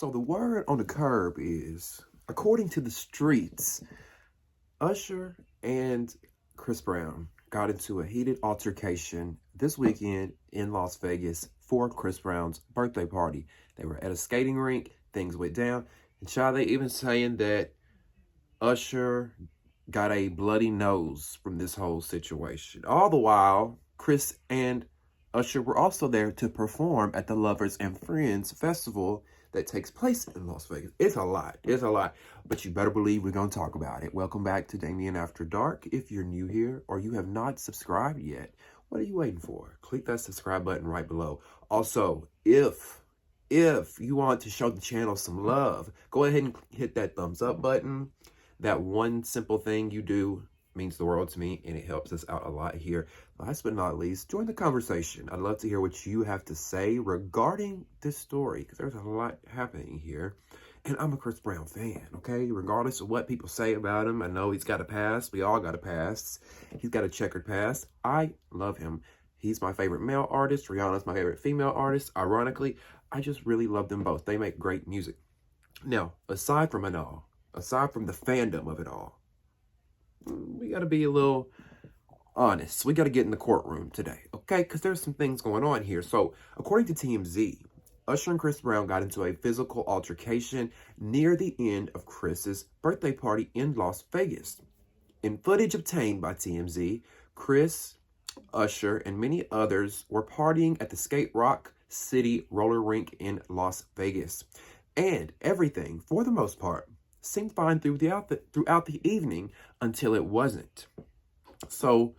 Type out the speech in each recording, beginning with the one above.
So the word on the curb is, according to the streets, Usher and Chris Brown got into a heated altercation this weekend in Las Vegas for Chris Brown's birthday party. They were at a skating rink, things went down, and they even saying that Usher got a bloody nose from this whole situation. All the while, Chris and Usher were also there to perform at the Lovers and Friends festival that takes place in Las Vegas. It's a lot. It's a lot. But you better believe we're going to talk about it. Welcome back to Damien After Dark. If you're new here or you have not subscribed yet, what are you waiting for? Click that subscribe button right below. Also, if you want to show the channel some love, go ahead and hit that thumbs up button. That one simple thing you do means the world to me, and it helps us out a lot here. Last but not least, join the conversation. I'd love to hear what you have to say regarding this story, because there's a lot happening here. And I'm a Chris Brown fan, okay? Regardless of what people say about him, I know he's got a past. We all got a past. He's got a checkered past. I love him. He's my favorite male artist. Rihanna's my favorite female artist. Ironically, I just really love them both. They make great music. Now, aside from the fandom of it all, we got to be a little honest. We got to get in the courtroom today, okay? Because there's some things going on here. So, according to TMZ, Usher and Chris Brown got into a physical altercation near the end of Chris's birthday party in Las Vegas. In footage obtained by TMZ, Chris, Usher, and many others were partying at the Skate Rock City roller rink in Las Vegas. And everything, for the most part, seemed fine throughout the evening until it wasn't. So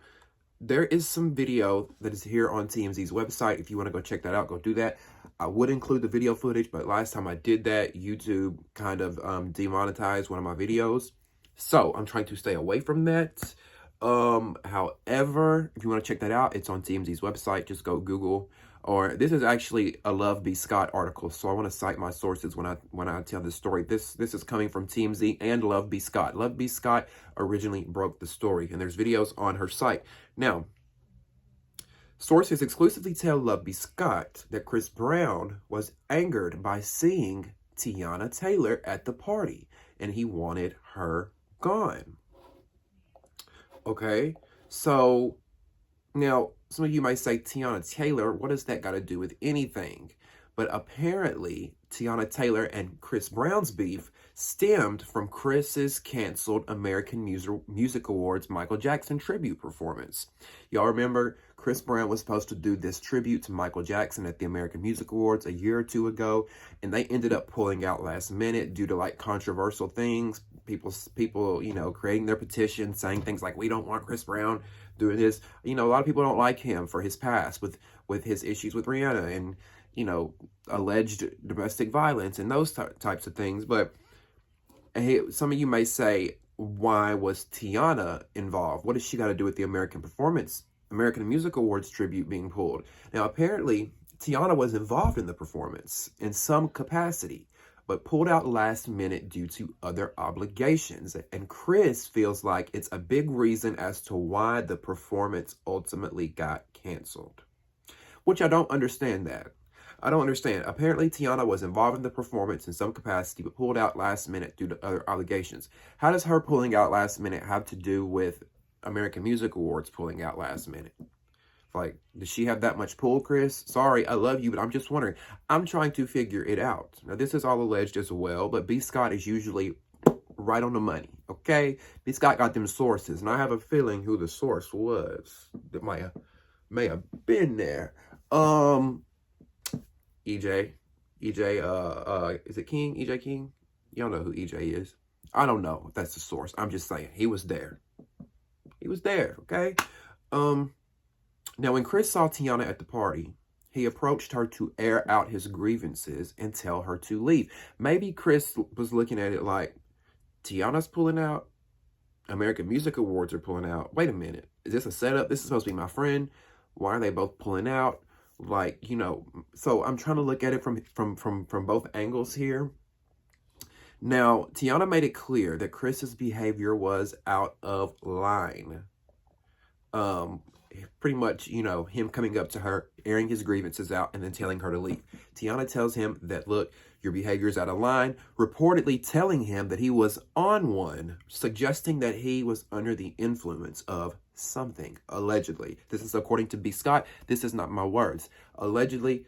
there is some video that is here on TMZ's website. If you want to go check that out, go do that. I would include the video footage, but last time I did that, YouTube kind of demonetized one of my videos. So I'm trying to stay away from that. However, if you want to check that out, it's on TMZ's website. Just go Google. Or this is actually a Love B. Scott article, so I want to cite my sources when I tell this story. This is coming from TMZ and Love B. Scott. Love B. Scott originally broke the story, and there's videos on her site. Now, sources exclusively tell Love B. Scott that Chris Brown was angered by seeing Tiana Taylor at the party, and he wanted her gone. Okay, so now, some of you might say, Tiana Taylor, what does that got to do with anything? But apparently, Tiana Taylor and Chris Brown's beef stemmed from Chris's canceled American Music Awards Michael Jackson tribute performance. Y'all remember Chris Brown was supposed to do this tribute to Michael Jackson at the American Music Awards a year or two ago, and they ended up pulling out last minute due to like controversial things. People, you know, creating their petition, saying things like, we don't want Chris Brown doing this. You know, a lot of people don't like him for his past with his issues with Rihanna and, you know, alleged domestic violence and those types of things. But hey, some of you may say, why was Tiana involved? What does she got to do with the American Music Awards tribute being pulled? Now, apparently, Tiana was involved in the performance in some capacity, but pulled out last minute due to other obligations. And Chris feels like it's a big reason as to why the performance ultimately got canceled. Which I don't understand that. I don't understand. Apparently, Tiana was involved in the performance in some capacity, but pulled out last minute due to other obligations. How does her pulling out last minute have to do with American Music Awards pulling out last minute? Like, does she have that much pull, Chris? Sorry, I love you, but I'm just wondering. I'm trying to figure it out. Now, this is all alleged as well, but B. Scott is usually right on the money, okay? B. Scott got them sources, and I have a feeling who the source was that may have been there. EJ, is it King? EJ King? Y'all know who EJ is. I don't know if that's the source. I'm just saying, he was there. He was there, okay? Now, when Chris saw Tiana at the party, he approached her to air out his grievances and tell her to leave. Maybe Chris was looking at it like, Tiana's pulling out, American Music Awards are pulling out. Wait a minute, is this a setup? This is supposed to be my friend. Why are they both pulling out? Like, you know, so I'm trying to look at it from both angles here. Now, Tiana made it clear that Chris's behavior was out of line. pretty much, you know, him coming up to her, airing his grievances out, and then telling her to leave. Tiana tells him that, look, your behavior is out of line, reportedly telling him that he was on one, suggesting that he was under the influence of something, allegedly. This is according to B. Scott. This is not my words. Allegedly,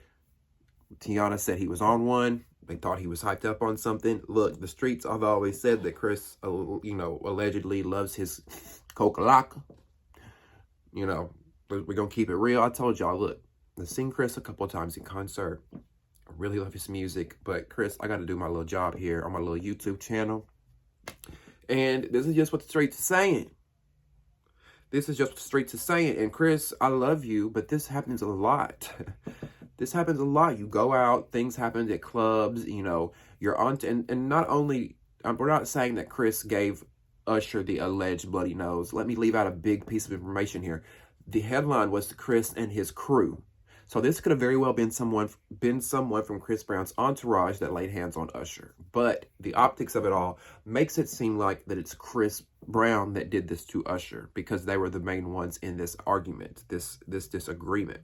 Tiana said he was on one. They thought he was hyped up on something. Look, the streets have always said that Chris, you know, allegedly loves his coca-cola. You know, we're going to keep it real. I told y'all, look, I've seen Chris a couple of times in concert. I really love his music. But Chris, I got to do my little job here on my little YouTube channel. And this is just what the streets are saying. This is just what the streets are saying. And Chris, I love you, but this happens a lot. This happens a lot. You go out, things happen at clubs, you know, you're on, and not only, we're not saying that Chris gave Usher the alleged bloody nose. Let me leave out a big piece of information here. The headline was Chris and his crew. So this could have very well been someone from Chris Brown's entourage that laid hands on Usher. But the optics of it all makes it seem like that it's Chris Brown that did this to Usher, because they were the main ones in this argument, this disagreement.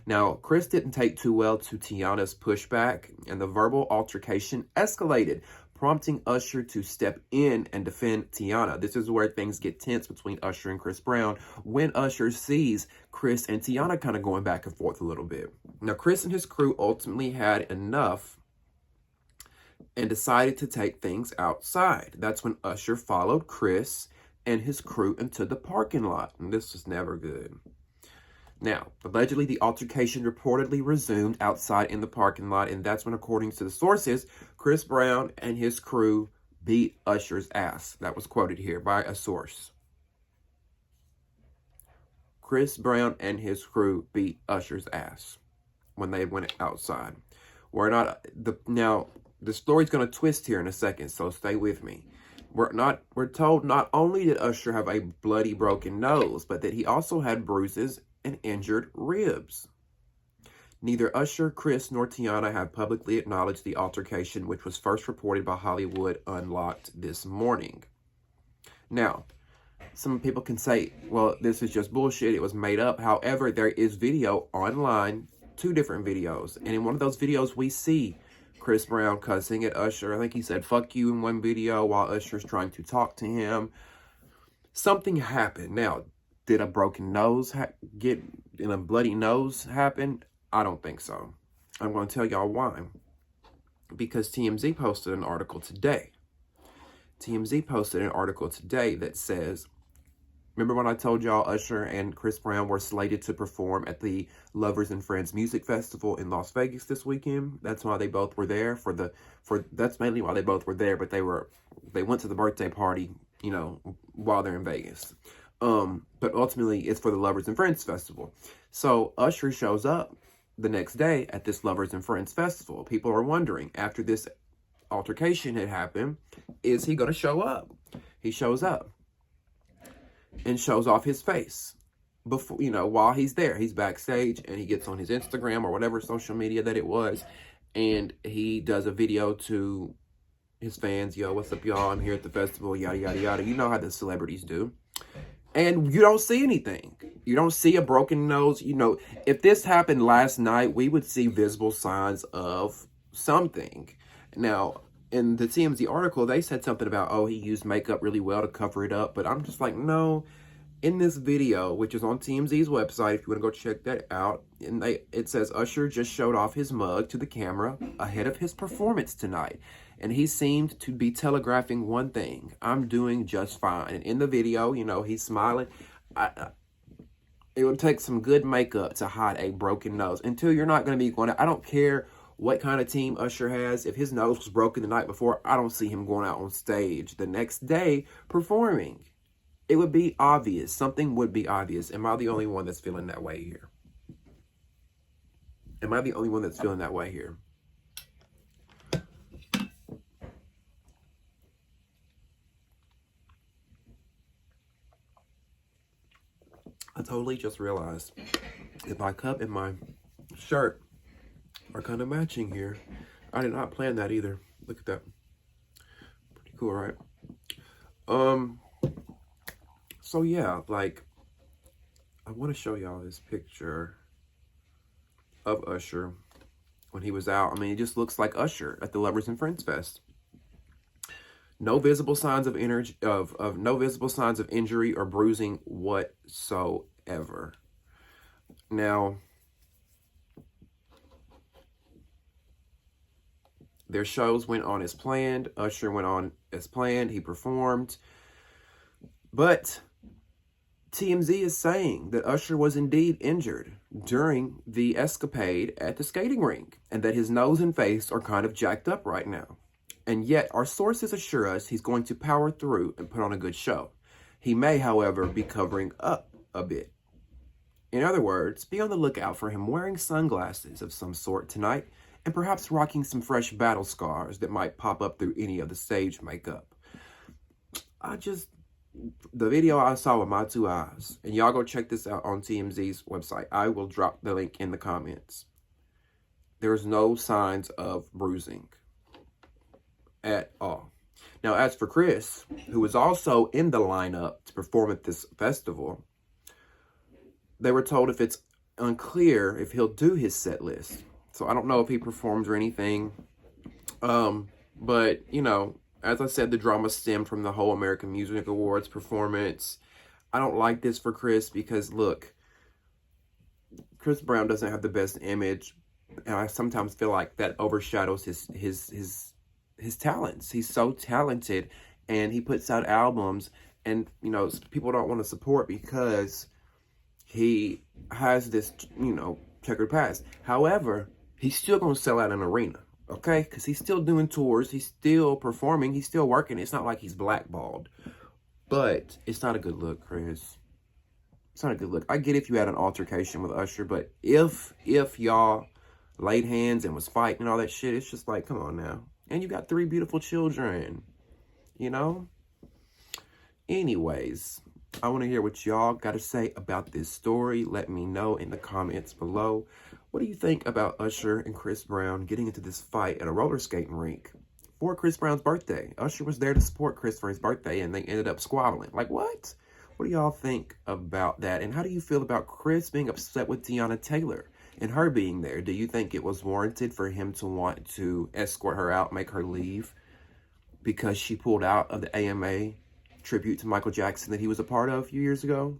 Now, Chris didn't take too well to Tiana's pushback, and the verbal altercation escalated, prompting Usher to step in and defend Tiana. This is where things get tense between Usher and Chris Brown, when Usher sees Chris and Tiana kind of going back and forth a little bit. Now, Chris and his crew ultimately had enough and decided to take things outside. That's when Usher followed Chris and his crew into the parking lot, and this was never good. Now, allegedly, the altercation reportedly resumed outside in the parking lot, and that's when, according to the sources, Chris Brown and his crew beat Usher's ass. That was quoted here by a source. Chris Brown and his crew beat Usher's ass when they went outside. Now, the story's going to twist here in a second, so stay with me. We're told not only did Usher have a bloody broken nose, but that he also had bruises and injured ribs. Neither Usher, Chris, nor Tiana have publicly acknowledged the altercation, which was first reported by Hollywood Unlocked this morning. Now, some people can say, well, this is just bullshit, it was made up. However, there is video online, 2 different videos. And in one of those videos, we see Chris Brown cussing at Usher. I think he said, fuck you in one video while Usher's trying to talk to him. Something happened. Now, did a broken nose get in a bloody nose happen? I don't think so. I'm going to tell y'all why. Because TMZ posted an article today. TMZ posted an article today that says, remember when I told y'all Usher and Chris Brown were slated to perform at the Lovers and Friends Music Festival in Las Vegas this weekend? That's why they both were there that's mainly why they both were there, but they went to the birthday party, you know, while they're in Vegas. But ultimately, it's for the Lovers and Friends Festival. So Usher shows up the next day at this Lovers and Friends Festival. People are wondering, after this altercation had happened, is he going to show up? He shows up and shows off his face. Before, you know, while he's there, he's backstage, and he gets on his Instagram or whatever social media that it was, and he does a video to his fans. Yo, what's up, y'all? I'm here at the festival, yada, yada, yada. You know how the celebrities do. And you don't see anything. You don't see a broken nose. You know, if this happened last night, we would see visible signs of something. Now, in the TMZ article, they said something about, oh, he used makeup really well to cover it up. But I'm just like, no. In this video, which is on TMZ's website, if you want to go check that out, and it says Usher just showed off his mug to the camera ahead of his performance tonight. And he seemed to be telegraphing one thing: I'm doing just fine. And in the video, you know, he's smiling. It would take some good makeup to hide a broken nose. Until you're not going to be going out. I don't care what kind of team Usher has. If his nose was broken the night before, I don't see him going out on stage the next day performing. It would be obvious. Something would be obvious. Am I the only one that's feeling that way here? Am I the only one that's feeling that way here? I totally just realized that my cup and my shirt are kind of matching here. I did not plan that either. Look at that. Pretty cool, right? So yeah, like, I want to show y'all this picture of Usher when he was out. I mean, it just looks like Usher at the Lovers and Friends Fest. No visible signs of energy no visible signs of injury or bruising whatsoever. Now, their shows went on as planned. Usher went on as planned. He performed. But TMZ is saying that Usher was indeed injured during the escapade at the skating rink and that his nose and face are kind of jacked up right now. And yet, our sources assure us he's going to power through and put on a good show. He may, however, be covering up a bit. In other words, be on the lookout for him wearing sunglasses of some sort tonight and perhaps rocking some fresh battle scars that might pop up through any of the stage makeup. The video I saw with my 2 eyes, and y'all go check this out on TMZ's website. I will drop the link in the comments. There's no signs of bruising at all. Now, as for Chris, who was also in the lineup to perform at this festival, they were told if it's unclear if he'll do his set list. So I don't know if he performs or anything. But, you know, as I said, the drama stemmed from the whole American Music Awards performance. I don't like this for Chris because, look, Chris Brown doesn't have the best image, and I sometimes feel like that overshadows his talents. He's so talented, and he puts out albums, and, you know, people don't want to support because he has this, you know, checkered past. However, he's still going to sell out an arena. Okay, because he's still doing tours, he's still performing, he's still working. It's not like he's blackballed. But it's not a good look, Chris. It's not a good look. I get if you had an altercation with Usher, but if y'all laid hands and was fighting and all that shit, it's just like, come on now. And you got 3 beautiful children, you know? Anyways, I want to hear what y'all got to say about this story. Let me know in the comments below. What do you think about Usher and Chris Brown getting into this fight at a roller skating rink for Chris Brown's birthday? Usher was there to support Chris for his birthday, and they ended up squabbling. Like, what? What do y'all think about that? And how do you feel about Chris being upset with Tiana Taylor and her being there? Do you think it was warranted for him to want to escort her out, make her leave because she pulled out of the AMA tribute to Michael Jackson that he was a part of a few years ago?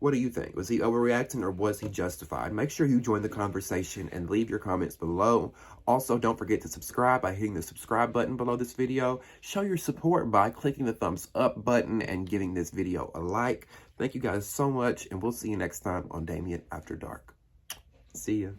What do you think? Was he overreacting or was he justified? Make sure you join the conversation and leave your comments below. Also, don't forget to subscribe by hitting the subscribe button below this video. Show your support by clicking the thumbs up button and giving this video a like. Thank you guys so much, and we'll see you next time on Damien After Dark. See ya.